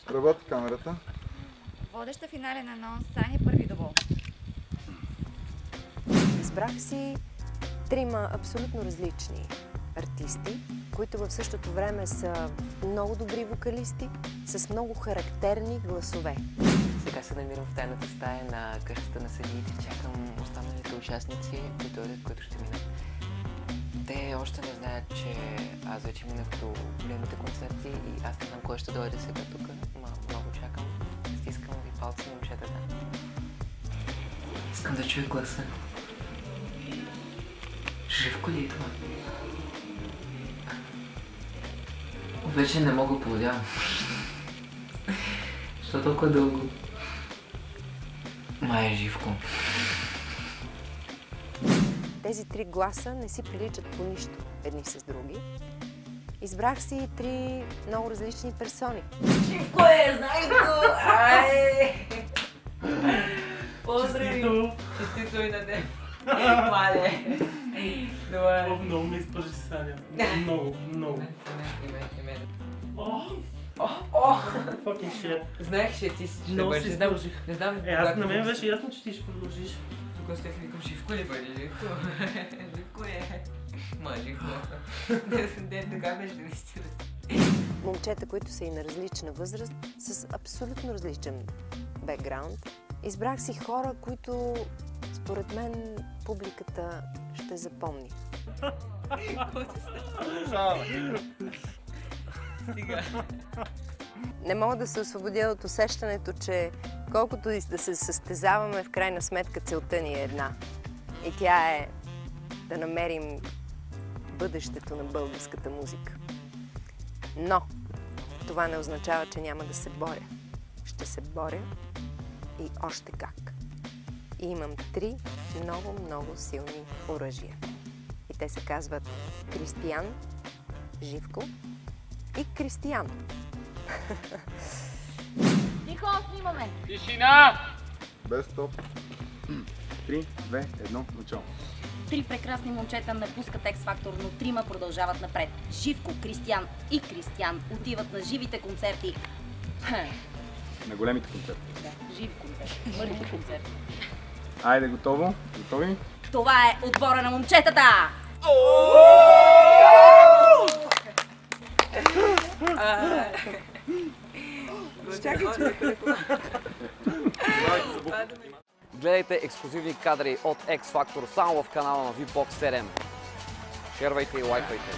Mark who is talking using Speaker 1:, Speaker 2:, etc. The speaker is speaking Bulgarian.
Speaker 1: Работи камерата.
Speaker 2: Водеща финален анонс Саня Първидово.
Speaker 3: Избрах си трима абсолютно различни артисти, които в същото време са много добри вокалисти, с много характерни гласове.
Speaker 4: Сега се намирам в тайната стая на къщата на съдиите. Чакам останалите участници да дойдат, които ще минат. Те още не знаят, че аз вече минах до големите концерти и аз не знам кой ще дойде сега тук. Много чакам. Стискам ви палци, момчетата. Искам да чуя гласа. Живко ли е това? Вече не мога да поводявам. Защо толкова дълго? Май е Живко.
Speaker 3: Тези три гласа не си приличат по нищо едни с други. Избрах си три много различни персони.
Speaker 4: Живко е, знаеш го! Ай! Поздрави! Честито и на ден! Мале! Добре.
Speaker 5: Много ме изпържи се, Саня. Много.
Speaker 4: Име.
Speaker 5: Fucking shit.
Speaker 4: Знаех, че ти ще
Speaker 5: Много
Speaker 4: бъдеш.
Speaker 5: се изпържих.
Speaker 4: Не знам.
Speaker 5: Аз на мен беше ясно, че ти ще продължиш.
Speaker 4: Тук сте викам, Живко ли бъде? Живко? Живко е. Ма, Живко. Не, така беше наистина.
Speaker 3: Момчета, които са и на различна възраст, с абсолютно различен бекграунд. Избрах си хора, които според мен публиката ще запомни.
Speaker 4: Стига.
Speaker 3: Не мога да се освободя от усещането, че колкото и да се състезаваме, в крайна сметка целта ни е една. И тя е да намерим бъдещето на българската музика. Но това не означава, че няма да се боря. Ще се боря и още как. И имам три много силни оръжия. И те се казват Кристиян, Живко и Кристиян.
Speaker 2: Тихо, снимаме!
Speaker 6: Тишина!
Speaker 1: Без стоп. 3, 2, 1, начало.
Speaker 2: Три прекрасни момчета напускат X-Factor, но трима продължават напред. Живко, Кристиян и Кристиян отиват на живите концерти.
Speaker 1: На големите концерти.
Speaker 2: Да, живи концерти, първите концерти.
Speaker 1: Айде, готово? Готови?
Speaker 2: Това е отбора на момчетата!
Speaker 6: Гледайте ексклюзивни кадри от X Factor само в канала на VBOX 7. Шервайте и лайквайте.